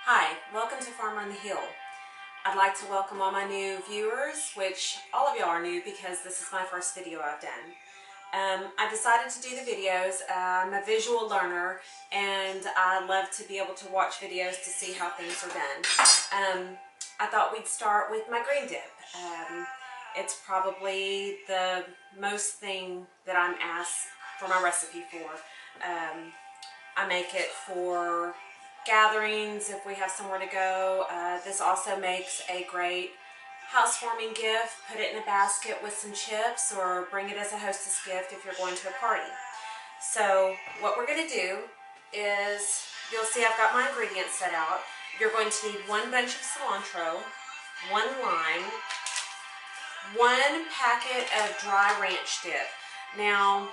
Hi, welcome to Farmer on the Hill. I'd like to welcome all my new viewers, which all of y'all are new because this is my first video I've done. I decided to do the videos. I'm a visual learner and I love to be able to watch videos to see how things are done. I thought we'd start with my green dip. It's probably the most thing that I'm asked for my recipe for. I make it for gatherings if we have somewhere to go. This also makes a great housewarming gift. Put it in a basket with some chips or bring it as a hostess gift if you're going to a party. So what we're going to do is, you'll see I've got my ingredients set out. You're going to need 1 bunch of cilantro, 1 lime, 1 packet of dry ranch dip. Now,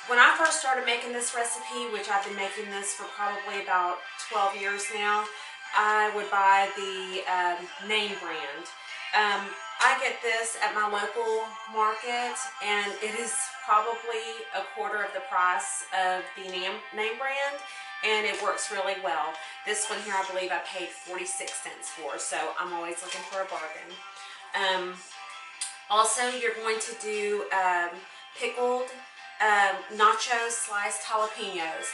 when I first started making this recipe, which I've been making this for probably about 12 years now, I would buy the name brand. I get this at my local market, and it is probably a quarter of the price of the name brand, and it works really well. This one here, I believe I paid 46 cents for, so I'm always looking for a bargain. Also, you're going to do pickled nacho sliced jalapenos.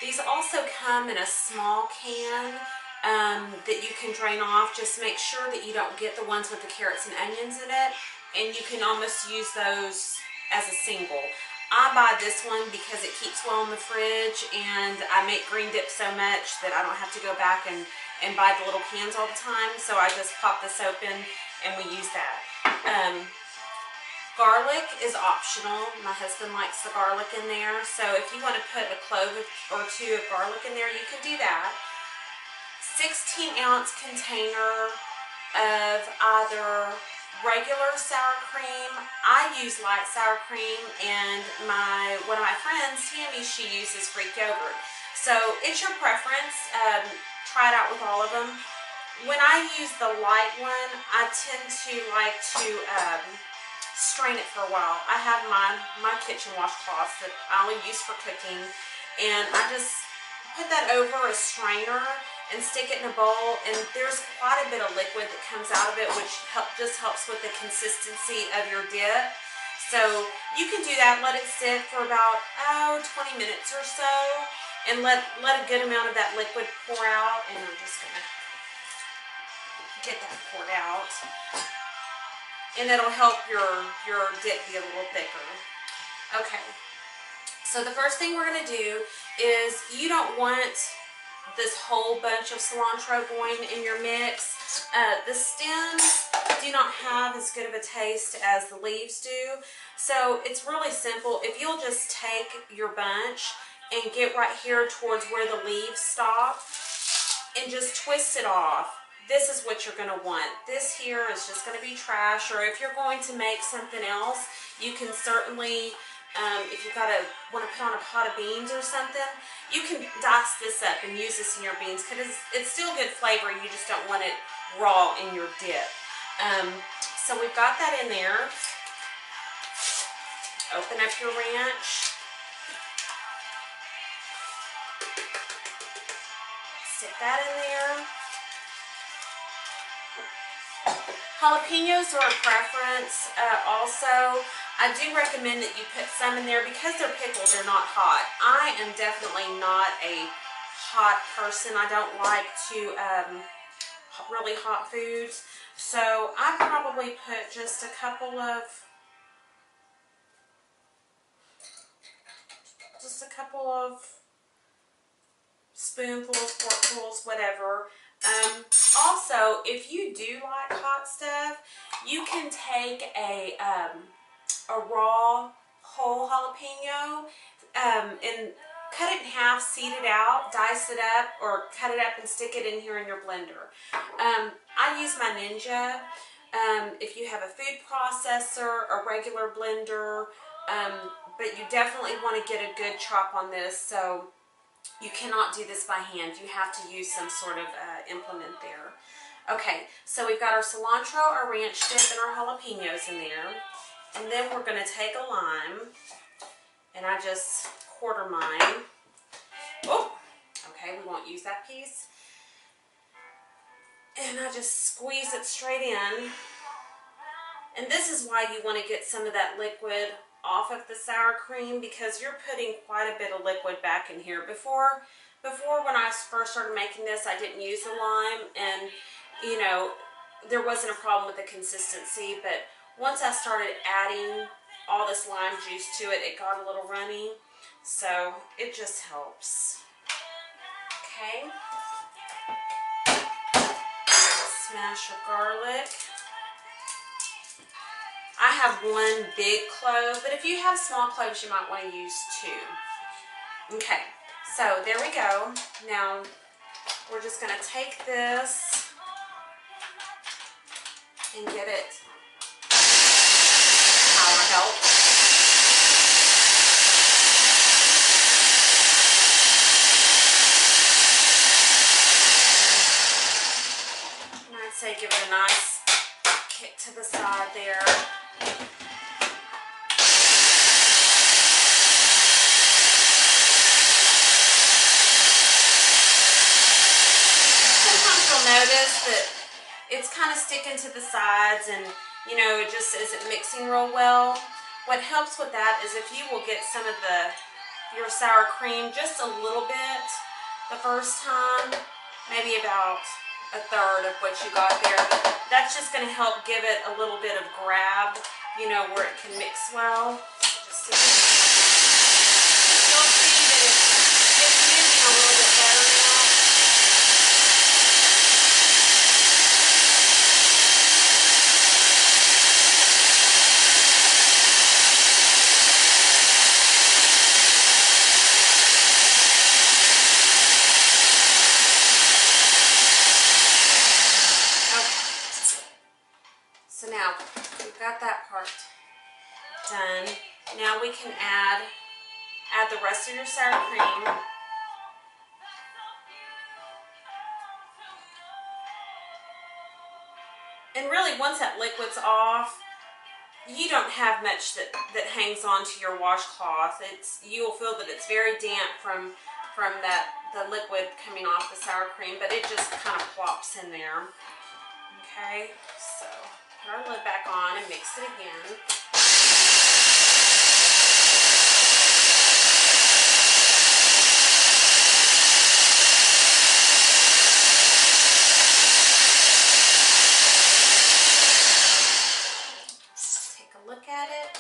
These also come in a small can that you can drain off. Just make sure that you don't get the ones with the carrots and onions in it, and you can almost use those as a single. I buy this one because it keeps well in the fridge, and I make green dip so much that I don't have to go back and buy the little cans all the time, so I just pop this open and we use that. Garlic is optional. My husband likes the garlic in there, so if you want to put a clove or 2 of garlic in there, you can do that. 16-ounce container of either regular sour cream. I use light sour cream, and one of my friends, Tammy, she uses Greek yogurt. So it's your preference. Try it out with all of them. When I use the light one, I tend to like to strain it for a while. I have my kitchen washcloths that I only use for cooking, and I just put that over a strainer and stick it in a bowl, and there's quite a bit of liquid that comes out of it, which just helps with the consistency of your dip. So you can do that, let it sit for about 20 minutes or so, and let a good amount of that liquid pour out, and I'm just gonna get that poured out. And it'll help your dip be a little thicker. Okay, so the first thing we're going to do is, you don't want this whole bunch of cilantro going in your mix. The stems do not have as good of a taste as the leaves do, so it's really simple. If you'll just take your bunch and get right here towards where the leaves stop and just twist it off, this is what you're going to want. This here is just going to be trash, or if you're going to make something else, you can certainly, if you've got want to put on a pot of beans or something, you can dice this up and use this in your beans, because it's still good flavor. You just don't want it raw in your dip. So we've got that in there. Open up your ranch. Stick that in there. Jalapenos are a preference. Also, I do recommend that you put some in there because they're pickled, they're not hot. I am definitely not a hot person. I don't like to really hot foods. So I probably put just a couple of spoonfuls, forkfuls, whatever. Also, if you do like hot stuff, you can take a raw whole jalapeno and cut it in half, seed it out, dice it up, or cut it up and stick it in here in your blender. I use my Ninja. If you have a food processor, a regular blender, but you definitely want to get a good chop on this, so you cannot do this by hand. You have to use some sort of implement there. Okay, so we've got our cilantro, our ranch dip, and our jalapenos in there. And then we're going to take a lime, and I just quarter mine. Oh, okay, we won't use that piece. And I just squeeze it straight in. And this is why you want to get some of that liquid off of the sour cream, because you're putting quite a bit of liquid back in here. Before when I first started making this, I didn't use the lime, and you know, there wasn't a problem with the consistency, but once I started adding all this lime juice to it, it got a little runny, so it just helps. Okay. Smash your garlic. I have one big clove, but if you have small cloves, you might want to use two. Okay, so there we go. Now, we're just going to take this and get it power help. And I'd say give it a nice kick to the side there. Sometimes you'll notice that it's kind of sticking to the sides, and you know, it just isn't mixing real well. What helps with that is if you will get some of your sour cream just a little bit the first time, maybe about a third of what you got there. That's just going to help give it a little bit of grab, you know, where it can mix well. Just you'll see that it's moving a little bit better now. So now we've got that part done. Now we can add the rest of your sour cream. And really, once that liquid's off, you don't have much that hangs onto your washcloth. You'll feel that it's very damp from the liquid coming off the sour cream, but it just kind of plops in there. Okay, so put our lid back on and mix it again. Just take a look at it.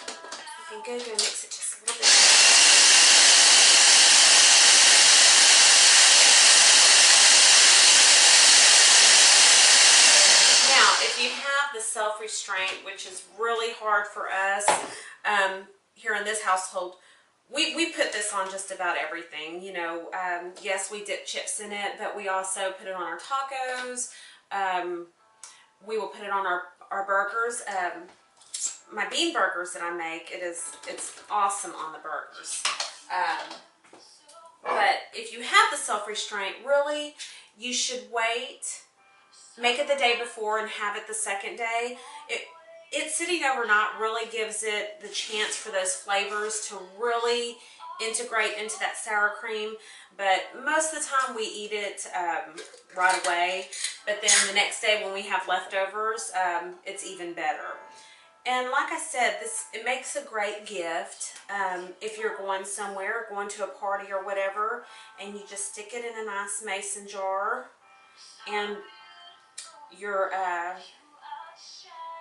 You can go mix it just a little bit. If you have the self-restraint, which is really hard for us here in this household, we put this on just about everything. You know, yes, we dip chips in it, but we also put it on our tacos. We will put it on our burgers. My bean burgers that I make, it's awesome on the burgers. But if you have the self-restraint, really, you should wait. Make it the day before and have it the second day. It sitting overnight really gives it the chance for those flavors to really integrate into that sour cream. But most of the time we eat it right away. But then the next day when we have leftovers, it's even better. And like I said, it makes a great gift if you're going somewhere, going to a party or whatever, and you just stick it in a nice mason jar, and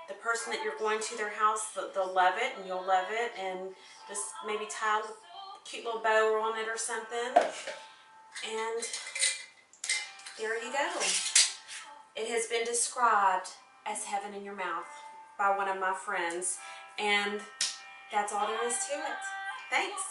the person that you're going to their house, they'll love it and you'll love it, and just maybe tie a cute little bow on it or something, and there you go. It has been described as heaven in your mouth by one of my friends, and that's all there is to it. Thanks.